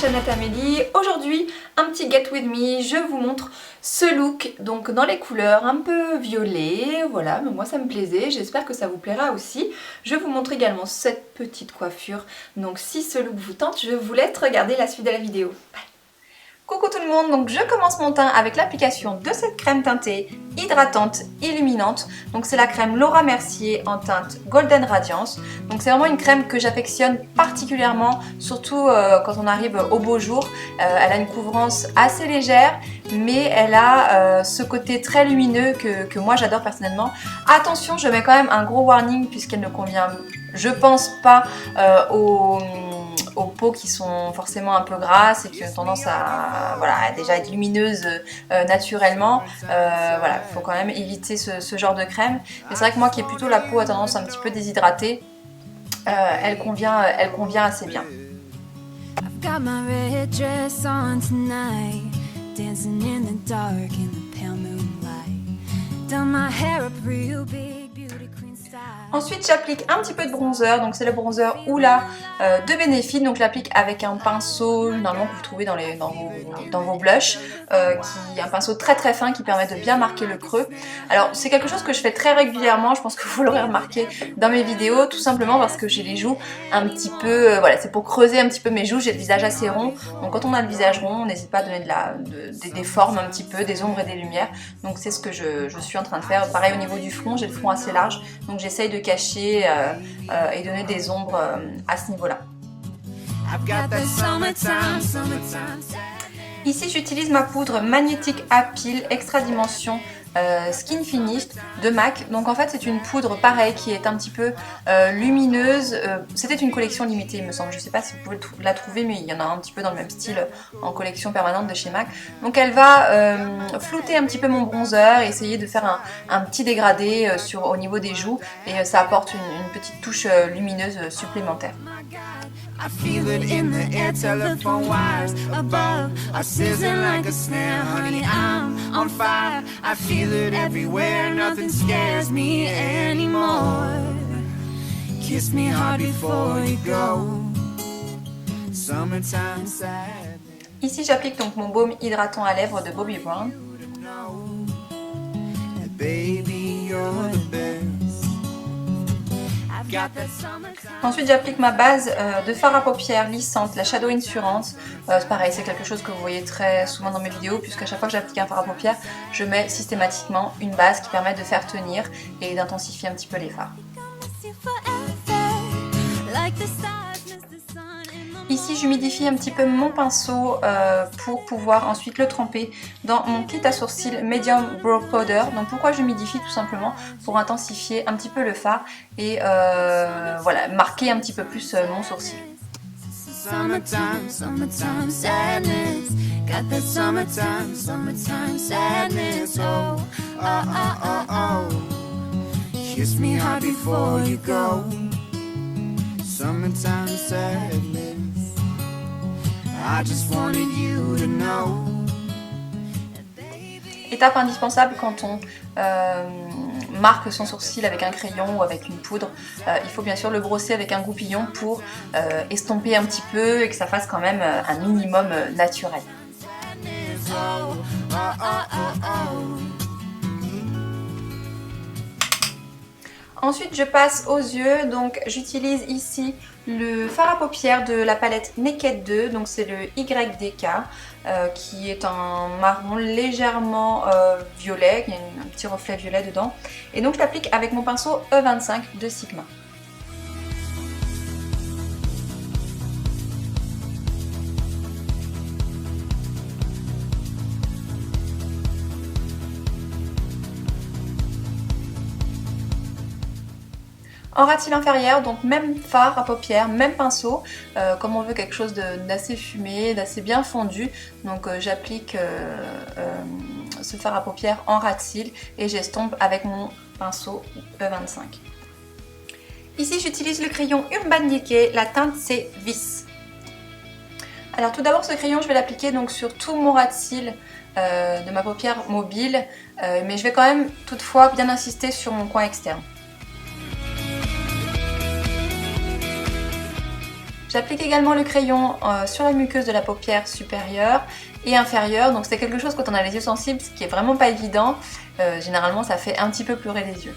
chaîne Amélie. Aujourd'hui, un petit Get With Me, je vous montre ce look, donc dans les couleurs un peu violet, voilà, mais moi ça me plaisait, j'espère que ça vous plaira aussi. Je vous montre également cette petite coiffure, donc si ce look vous tente, je vous laisse regarder la suite de la vidéo. Bye. Coucou tout le monde, donc je commence mon teint avec l'application de cette crème teintée hydratante, illuminante. Donc c'est la crème Laura Mercier en teinte Golden Radiance. Donc c'est vraiment une crème que j'affectionne particulièrement, surtout quand on arrive au beau jour. Elle a une couvrance assez légère, mais elle a ce côté très lumineux que moi j'adore personnellement. Attention, je mets quand même un gros warning puisqu'elle ne convient, je pense pas, aux peaux qui sont forcément un peu grasses et qui ont tendance à voilà, déjà être lumineuses naturellement. Voilà, il faut quand même éviter ce genre de crème. Mais c'est vrai que moi qui ai plutôt la peau à tendance un petit peu déshydratée, elle convient assez bien. I've got my red dress on tonight, dancing in the dark in the pale moonlight. Done my hair up real big, beauty queen style. Ensuite j'applique un petit peu de bronzer, donc c'est le bronzer Hoola de Benefit, donc je l'applique avec un pinceau normalement que vous trouvez dans vos blushs, qui est un pinceau très très fin qui permet de bien marquer le creux. Alors c'est quelque chose que je fais très régulièrement, je pense que vous l'aurez remarqué dans mes vidéos, tout simplement parce que j'ai les joues un petit peu, voilà, c'est pour creuser un petit peu mes joues, j'ai le visage assez rond, donc quand on a le visage rond, on n'hésite pas à donner des formes un petit peu, des ombres et des lumières, donc c'est ce que je suis en train de faire. Pareil au niveau du front, j'ai le front assez large, donc j'essaye de cacher et donner des ombres à ce niveau-là. Ici j'utilise ma poudre Magnetic Appeal Extra Dimension Skin Finished de MAC. Donc en fait c'est une poudre pareille qui est un petit peu lumineuse. C'était une collection limitée il me semble, je ne sais pas si vous pouvez la trouver, mais il y en a un petit peu dans le même style en collection permanente de chez MAC. Donc elle va flouter un petit peu mon bronzer et essayer de faire un petit dégradé au niveau des joues, et ça apporte une petite touche lumineuse supplémentaire. I feel it in the air, telephone wires above are sizzling like a snare, honey, I'm on fire. I feel it everywhere, nothing scares me anymore. Kiss me hard before you go. Summertime sadness. Ici j'applique donc mon baume hydratant à lèvres de Bobbi Brown. Baby, you're the best. Ensuite j'applique ma base de fard à paupières lissante, la Shadow Insurance. C'est pareil, c'est quelque chose que vous voyez très souvent dans mes vidéos, puisqu'à chaque fois que j'applique un fard à paupières, je mets systématiquement une base qui permet de faire tenir et d'intensifier un petit peu les fards. Ici j'humidifie un petit peu mon pinceau pour pouvoir ensuite le tremper dans mon kit à sourcils Medium Brow Powder. Donc pourquoi j'humidifie? Tout simplement pour intensifier un petit peu le fard et voilà, marquer un petit peu plus mon sourcil. Kiss me hard before you go. Summertime sadness. I just wanted you to know. Étape indispensable quand on marque son sourcil avec un crayon ou avec une poudre, il faut bien sûr le brosser avec un goupillon pour estomper un petit peu et que ça fasse quand même un minimum naturel. Ensuite je passe aux yeux, donc j'utilise ici le fard à paupières de la palette Naked 2, donc c'est le YDK qui est un marron légèrement violet, il y a un petit reflet violet dedans, et donc je l'applique avec mon pinceau E25 de Sigma. En ras de cils inférieur, donc même fard à paupières, même pinceau, comme on veut quelque chose d'assez fumé, d'assez bien fondu, donc j'applique ce fard à paupières en ras de cils et j'estompe avec mon pinceau E25. Ici j'utilise le crayon Urban Decay, la teinte c'est Vis. Alors tout d'abord ce crayon je vais l'appliquer donc sur tout mon ras de cils de ma paupière mobile, mais je vais quand même toutefois bien insister sur mon coin externe. J'applique également le crayon sur la muqueuse de la paupière supérieure et inférieure. Donc c'est quelque chose quand on a les yeux sensibles, ce qui est vraiment pas évident. Généralement ça fait un petit peu pleurer les yeux.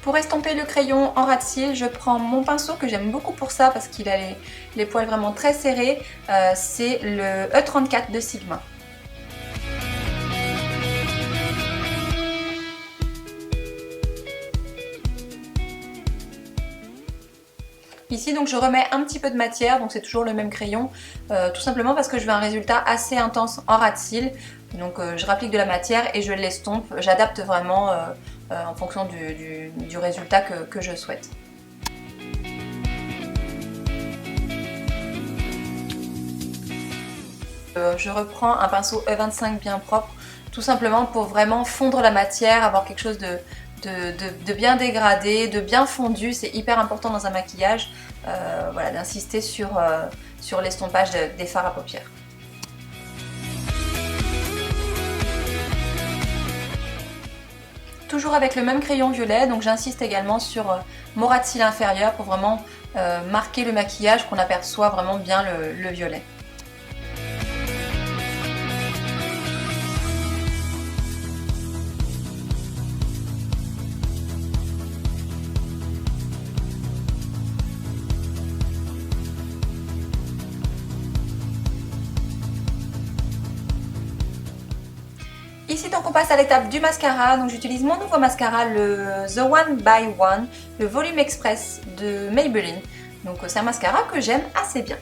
Pour estomper le crayon en ras de cils, je prends mon pinceau que j'aime beaucoup pour ça parce qu'il a les poils vraiment très serrés. C'est le E34 de Sigma. Ici donc je remets un petit peu de matière, donc c'est toujours le même crayon, tout simplement parce que je veux un résultat assez intense en ras de cils. Donc je rapplique de la matière et je l'estompe, j'adapte vraiment en fonction du résultat que je souhaite. Je reprends un pinceau E25 bien propre, tout simplement pour vraiment fondre la matière, avoir quelque chose de bien dégradé, de bien fondu. C'est hyper important dans un maquillage, voilà, d'insister sur l'estompage des fards à paupières. Toujours avec le même crayon violet, donc j'insiste également sur mon ras de cils inférieur pour vraiment marquer le maquillage, qu'on aperçoit vraiment bien le violet. Ici donc on passe à l'étape du mascara, donc j'utilise mon nouveau mascara, le The One by One, le Volume Express de Maybelline. Donc c'est un mascara que j'aime assez bien.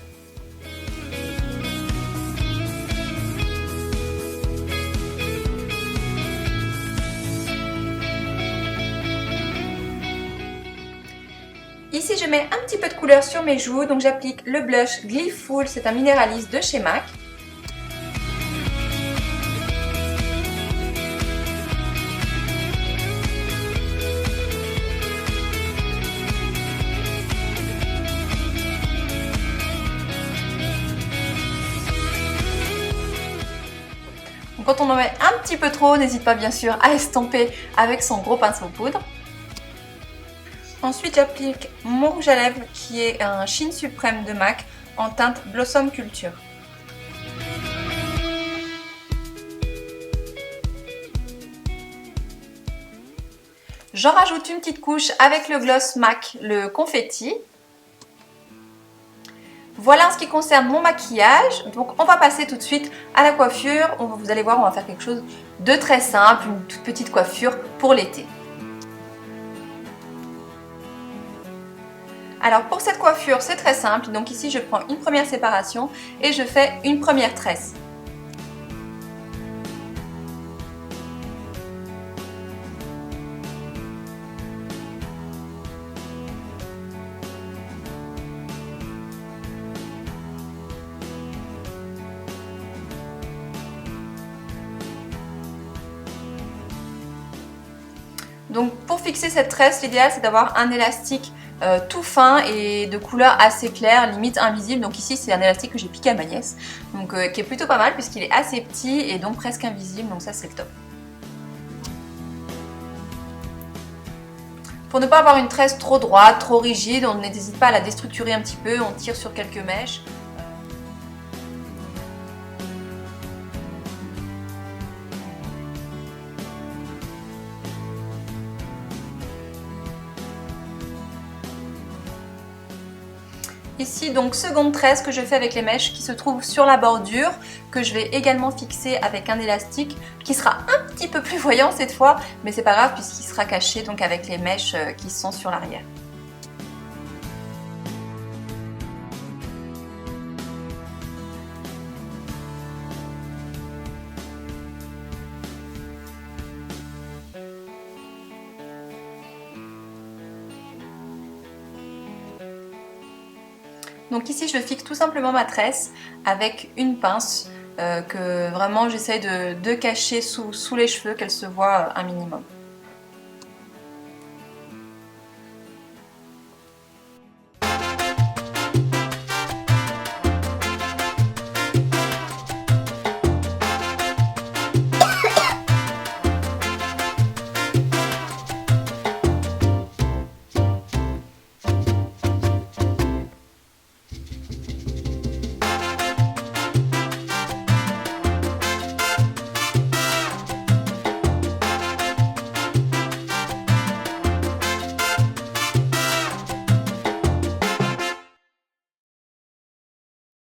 Ici je mets un petit peu de couleur sur mes joues, donc j'applique le blush Gleeful, c'est un minéraliste de chez MAC. Quand on en met un petit peu trop, n'hésite pas bien sûr à estomper avec son gros pinceau poudre. Ensuite j'applique mon rouge à lèvres qui est un Shine Supreme de MAC en teinte Blossom Culture. J'en rajoute une petite couche avec le gloss MAC, le confetti. Voilà en ce qui concerne mon maquillage, donc on va passer tout de suite à la coiffure. Vous allez voir, on va faire quelque chose de très simple, une toute petite coiffure pour l'été. Alors pour cette coiffure, c'est très simple, donc ici je prends une première séparation et je fais une première tresse. Donc pour fixer cette tresse, l'idéal c'est d'avoir un élastique tout fin et de couleur assez claire, limite invisible. Donc ici c'est un élastique que j'ai piqué à ma nièce, donc qui est plutôt pas mal puisqu'il est assez petit et donc presque invisible, donc ça c'est le top. Pour ne pas avoir une tresse trop droite, trop rigide, on n'hésite pas à la déstructurer un petit peu, on tire sur quelques mèches. Ici donc seconde tresse que je fais avec les mèches qui se trouvent sur la bordure, que je vais également fixer avec un élastique qui sera un petit peu plus voyant cette fois, mais c'est pas grave puisqu'il sera caché donc avec les mèches qui sont sur l'arrière. Donc ici je fixe tout simplement ma tresse avec une pince que vraiment j'essaye de cacher sous les cheveux, qu'elle se voit un minimum.